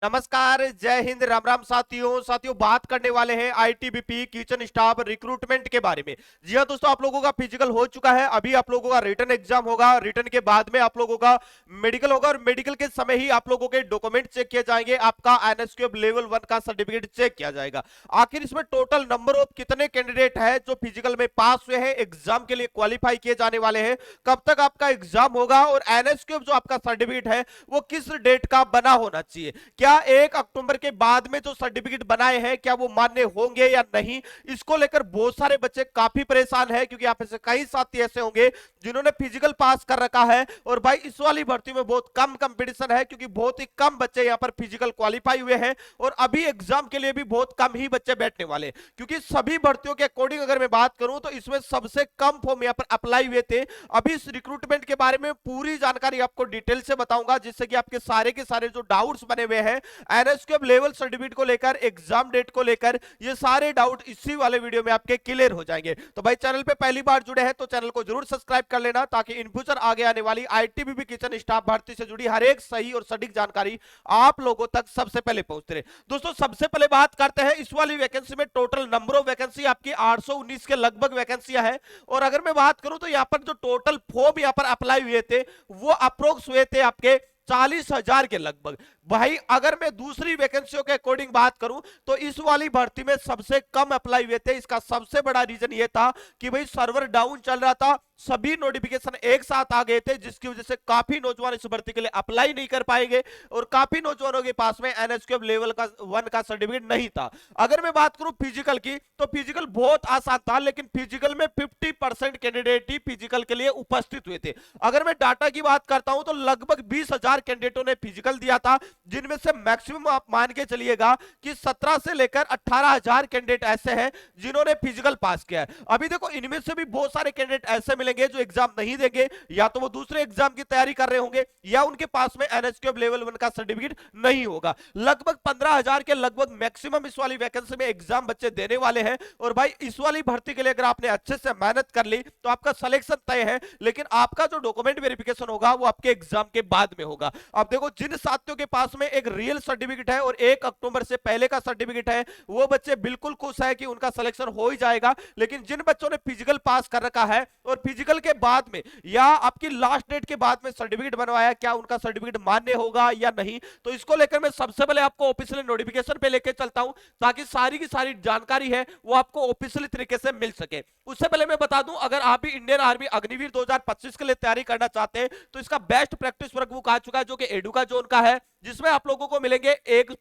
नमस्कार, जय हिंद, राम राम साथियों बात करने वाले हैं आईटीबीपी किचन स्टाफ रिक्रूटमेंट के बारे में। जी हाँ दोस्तों, आप लोगों का फिजिकल हो चुका है। अभी आप लोगों का रिटन एग्जाम होगा। रिटन के बाद में आप लोगों का मेडिकल होगा और मेडिकल के समय ही आप लोगों के डॉक्यूमेंट चेक किए जाएंगे। आपका एनएसक्यूएफ लेवल 1 का सर्टिफिकेट चेक किया जाएगा। आखिर इसमें टोटल नंबर ऑफ कितने कैंडिडेट है जो फिजिकल में पास हुए हैं, एग्जाम के लिए क्वालिफाई किए जाने वाले हैं, कब तक आपका एग्जाम होगा और एनएसक्यूएफ जो आपका सर्टिफिकेट है वो किस डेट का बना होना चाहिए, क्या 1 अक्टूबर के बाद में जो सर्टिफिकेट बनाए हैं क्या वो मान्य होंगे या नहीं, इसको लेकर बहुत सारे बच्चे काफी परेशान हैं। क्योंकि आप ऐसे कई साथी ऐसे होंगे जिन्होंने फिजिकल पास कर रखा है और भाई इस वाली भर्ती में बहुत कम कंपटीशन है क्योंकि बहुत ही कम बच्चे यहां पर फिजिकल क्वालिफाई हुए हैं और अभी एग्जाम के लिए भी बहुत कम ही बच्चे बैठने वाले। क्योंकि सभी भर्तियों के अकॉर्डिंग अगर मैं बात करूं तो इसमें सबसे कम फॉर्म यहां पर अप्लाई हुए थे। अभी इस रिक्रूटमेंट के बारे में पूरी जानकारी आपको डिटेल से बताऊंगा जिससे कि आपके सारे के सारे जो डाउट्स बने हुए हैं एनएसक्यूएफ लेवल सर्टिफिकेट को लेकर, एग्जाम डेट को लेकर, ये सारे डाउट इसी वाले वीडियो में आपके क्लियर हो जाएंगे। तो भाई चैनल पे पहली बार जुड़े हैं तो चैनल को जरूर सब्सक्राइब कर लेना ताकि इन फ्यूचर आगे आने वाली आईटीबीपी किचन स्टाफ भर्ती से जुड़ी हर एक सही और सटीक जानकारी आप लोगों तक सबसे पहले पहुंचते रहे। दोस्तों सबसे पहले बात करते हैं इस वाली वैकेंसी में टोटल नंबर ऑफ वैकेंसी आपकी 819 के लगभग वैकेंसियां है। और अगर मैं बात करूं तो यहां पर जो टोटल फॉर्म यहां पर अप्लाई हुए थे वो अप्रोक्स हुए थे आपके 40,000 के लगभग। भाई अगर मैं दूसरी वैकेंसियों के अकॉर्डिंग बात करूं तो इस वाली भर्ती में सबसे कम अप्लाई हुए थे। इसका सबसे बड़ा रीजन यह था कि भाई सर्वर डाउन चल रहा था, सभी नोटिफिकेशन एक साथ आ गए थे जिसकी वजह से काफी नौजवान इस भर्ती के लिए अप्लाई नहीं कर पाएंगे और काफी नौजवानों के पास में एनएसक्यूएफ लेवल का 1 का सर्टिफिकेट नहीं था। अगर मैं बात करूं फिजिकल की तो फिजिकल बहुत आसान था लेकिन फिजिकल में 50% कैंडिडेट ही फिजिकल के लिए उपस्थित हुए थे। अगर मैं डाटा की बात करता हूं तो लगभग 20,000 कैंडिडेटों ने फिजिकल दिया था जिनमें से मैक्सिमम आप मान के चलिएगा कि 17 से लेकर 18,000 कैंडिडेट ऐसे हैं जिन्होंने फिजिकल पास किया है। अभी देखो इनमें से भी बहुत सारे कैंडिडेट ऐसे मिलेंगे जो एग्जाम नहीं देंगे, या तो वो दूसरे एग्जाम की तैयारी कर रहे होंगे या उनके पास में एनएसक्यूएफ लेवल 1 का सर्टिफिकेट नहीं होगा। लगभग 15,000 के लगभग मैक्सिमम इस वाली वैकेंसी में एग्जाम बच्चे देने वाले हैं। और भाई इस वाली भर्ती के लिए अगर आपने अच्छे से मेहनत कर ली तो आपका सिलेक्शन तय है, लेकिन आपका जो डॉक्यूमेंट वेरिफिकेशन होगा वो आपके एग्जाम के बाद में होगा। अब देखो जिन साथियों के पास में एक रियल सर्टिफिकेट है और 1 अक्टूबर से पहले का सर्टिफिकेट है वो बच्चे बिल्कुल खुश है कि उनका सिलेक्शन हो ही जाएगा। लेकिन जिन बच्चों ने फिजिकल पास कर रखा है और फिजिकल के बाद में या आपकी लास्ट डेट के बाद में सर्टिफिकेट बनवाया, क्या उनका सर्टिफिकेट मान्य होगा या नहीं, तो इसको लेकर मैं सबसे पहले आपको ऑफिशियल नोटिफिकेशन पे लेके चलता हूं ताकि सारी की सारी जानकारी है वो आपको ऑफिशियल तरीके से मिल सके। उससे पहले मैं बता दूं अगर आप भी इंडियन आर्मी अग्निवीर 2025 के लिए तैयारी करना चाहते हैं तो इसका बेस्ट प्रैक्टिस वर्क बुक आ चुका है जो कि एडुका जोन का है, जिसमें आप लोगों को मिलेंगे एक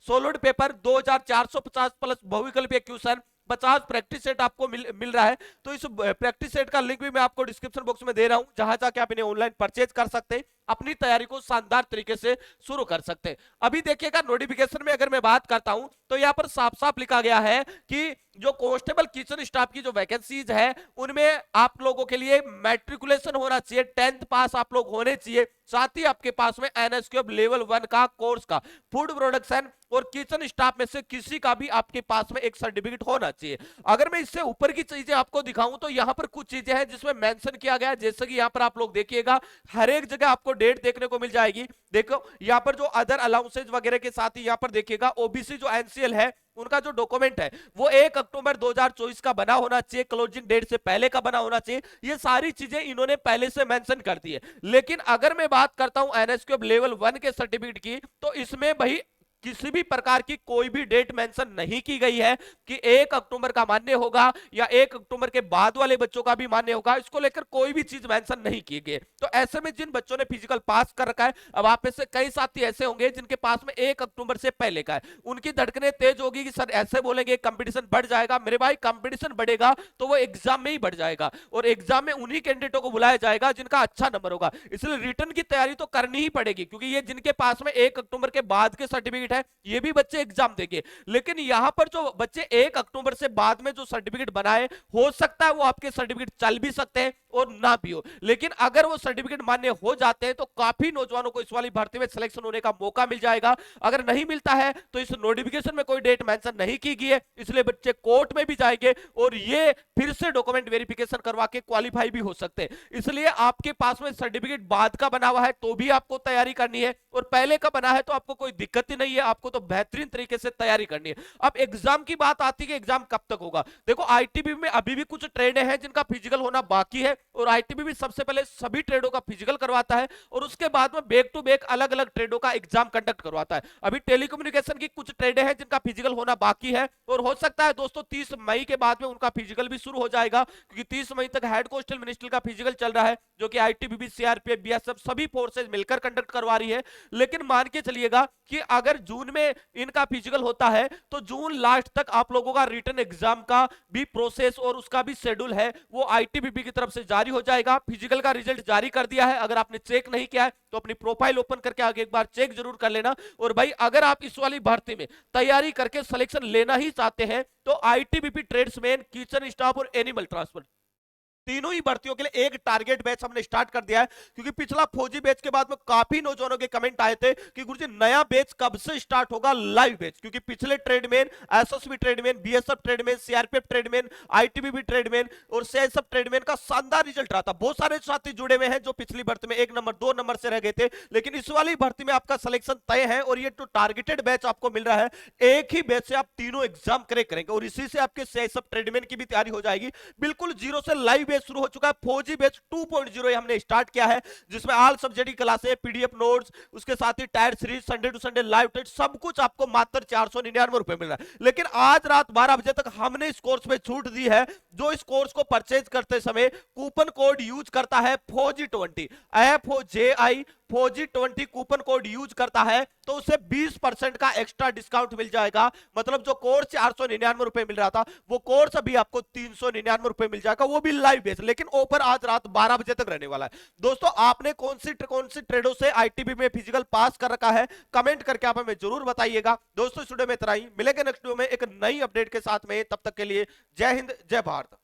सोलोड पेपर 2450 प्लस बहुविकल्पीय क्वेश्चन, 50 प्रैक्टिस सेट आपको मिल रहा है। तो इस प्रैक्टिस सेट का लिंक भी मैं आपको डिस्क्रिप्शन बॉक्स में दे रहा हूं जहां जाके आप इन्हें ऑनलाइन परचेज कर सकते हैं, अपनी तैयारी को शानदार तरीके से शुरू कर सकते हैं। अभी देखिएगा नोटिफिकेशन में अगर मैं बात करता हूं तो यहां पर साफ साफ लिखा गया है कि जो कांस्टेबल किचन स्टाफ की जो वैकेंसीज है उनमें आप लोगों के लिए मैट्रिकुलेशन होना चाहिए, 10th पास आप लोग होने चाहिए, साथ ही आपके पास में एनएसक्यूएफ लेवल 1 का कोर्स का फूड प्रोडक्शन और किचन स्टाफ में से किसी का भी आपके पास में एक सर्टिफिकेट होना चाहिए। अगर मैं इससे ऊपर की चीजें आपको दिखाऊं तो यहां पर कुछ चीजें हैं जिसमें मेंशन किया गया है, जैसे कि यहां पर आप लोग देखिएगा हर एक जगह आपको डेट देखने को मिल जाएगी। देखो यहां पर जो अदर अलाउंसेज वगैरह के साथ ही यहां पर देखिएगा ओबीसी जो एनसीएल है उनका जो डॉक्यूमेंट है वो 1 अक्टूबर 2024 का बना होना चाहिए, क्लोजिंग डेट से पहले का बना होना चाहिए। ये सारी चीजें इन्होंने पहले से मेंशन कर दी है। लेकिन अगर मैं बात करता हूं एनएसक्यूएफ लेवल 1 के सर्टिफिकेट की तो इसमें भाई किसी भी प्रकार की कोई भी डेट मेंशन नहीं की गई है कि 1 अक्टूबर का मान्य होगा या 1 अक्टूबर के बाद वाले बच्चों का भी मान्य होगा, इसको लेकर कोई भी चीज मेंशन नहीं की गई। तो ऐसे में जिन बच्चों ने फिजिकल पास कर रखा है, अब आप में से कई साथी ऐसे होंगे जिनके पास में 1 अक्टूबर से पहले का है, उनकी धड़कनें तेज होगी कि सर ऐसे बोलेंगे कंपटीशन बढ़ जाएगा। मेरे भाई कंपटीशन बढ़ेगा तो वो एग्जाम में ही बढ़ जाएगा और एग्जाम में उन्हीं कैंडिडेटों को बुलाया जाएगा जिनका अच्छा नंबर होगा। इसलिए रिटर्न की तैयारी तो करनी ही पड़ेगी क्योंकि ये जिनके पास में 1 अक्टूबर के बाद के सर्टिफिकेट है, ये भी बच्चे एग्जाम देंगे। लेकिन यहां पर जो बच्चे 1 अक्टूबर से बाद में जो सर्टिफिकेट बनाए, हो सकता है वो आपके सर्टिफिकेट चल भी सकते हैं और ना भी हो, लेकिन अगर वो सर्टिफिकेट मान्य हो जाते हैं तो काफी नौजवानों को इस वाली भर्ती में सिलेक्शन होने का मौका मिल जाएगा। अगर नहीं मिलता है तो इस नोटिफिकेशन में कोई डेट मेंशन नहीं की गई है, इसलिए बच्चे कोर्ट में भी जाएंगे और ये फिर से डॉक्यूमेंट वेरिफिकेशन करवा के क्वालिफाई भी हो सकते हैं। इसलिए आपके पास में सर्टिफिकेट बाद का बना हुआ है तो भी आपको तैयारी करनी है, और पहले का बना है तो आपको कोई दिक्कत ही नहीं है, आपको तो बेहतरीन तरीके से तैयारी करनी है। अब एग्जाम की बात आती है कि एग्जाम कब तक होगा। देखो आईटीबीपी में अभी भी कुछ ट्रेड हैं जिनका फिजिकल होना बाकी है, और आईटीबीपी सबसे पहले सभी ट्रेडों का फिजिकल करवाता है और उसके बाद में बैक टू बैक अलग अलग ट्रेडों का एग्जाम कंडक्ट करवाता है। अभी टेलीकम्युनिकेशन की कुछ ट्रेड हैं जिनका फिजिकल होना बाकी है, और हो सकता है दोस्तों 30 मई के बाद में उनका फिजिकल भी शुरू हो जाएगा, क्योंकि 30 मई तक हेड कोस्टल मिनिस्ट्री का फिजिकल चल रहा है, जो कि आईटीबीपी, सीआरपीएफ, बीएसएफ सभी फोर्सेज मिलकर कंडक्ट करवा रही है। लेकिन मान के चलिएगा कि अगर जून में इनका फिजिकल होता है तो जून लास्ट तक आप लोगों का रिटन एग्जाम का भी प्रोसेस और उसका भी शेड्यूल है वो आईटीबीपी की तरफ से जारी हो जाएगा। फिजिकल का रिजल्ट जारी कर दिया है, अगर आपने चेक नहीं किया है तो अपनी प्रोफाइल ओपन करके आगे एक बार चेक जरूर कर लेना। और भाई अगर आप इस वाली भर्ती में तैयारी करके सिलेक्शन लेना ही चाहते हैं तो आईटीबीपी ट्रेड्समैन, किचन स्टाफ और एनिमल ट्रांसफर तीनों ही भर्तियों के लिए एक टारगेट बैच हमने स्टार्ट कर दिया है, क्योंकि पिछला फौजी बैच के बाद में काफी नौजवानों के कमेंट आए थे कि गुरुजी नया बैच कब से स्टार्ट होगा, लाइव बैच, क्योंकि पिछले tradesman, SSB tradesman, BSF tradesman, CRPF tradesman, ITBP tradesman और सीआईएसएफ ट्रेडमैन का शानदार रिजल्ट रहा था। बहुत सारे साथी जुड़े हुए हैं जो पिछली भर्ती में 1 नंबर 2 नंबर से रह गए थे, लेकिन इस वाली भर्ती में आपका सिलेक्शन तय है और ये तो टारगेटेड बैच आपको मिल रहा है। एक ही बैच से आप तीनों एग्जाम क्रैक करेंगे और इसी से आपके सीआईएसएफ ट्रेडमैन की भी तैयारी हो जाएगी। बिल्कुल जीरो से लाइव बैच शुरू हो चुका है। फौजी बैच 2.0 हमने स्टार्ट किया है, जिसमें ऑल सब्जेक्ट की क्लासेस, पीडीएफ नोट्स, उसके साथ ही tier series, Sunday to Sunday live test, सब कुछ आपको मात्र 499 रुपए मिल रहा है। लेकिन आज रात 12 बजे तक हमने इस कोर्स में छूट दी है। जो इस कोर्स को परचेज करते समय कूपन कोड यूज करता है फौजी20, FOJI फौजी20 कूपन कोड यूज करता है तो उसे 20% का एक्स्ट्रा डिस्काउंट मिल जाएगा। मतलब जो कोर्स 499 रुपए मिल रहा था वो कोर्स अभी आपको 399 रुपए मिल जाएगा, वो भी लाइव बेस। लेकिन ऑफर आज रात 12 बजे तक रहने वाला है। दोस्तों आपने कौन सी ट्रेडों से आईटीबी में फिजिकल पास कर रखा है, कमेंट करके आप हमें जरूर बताइएगा। दोस्तों इस वीडियो में इतना ही, मिलेंगे नेक्स्ट वीडियो में एक नई अपडेट के साथ में। तब तक के लिए जय हिंद, जय भारत।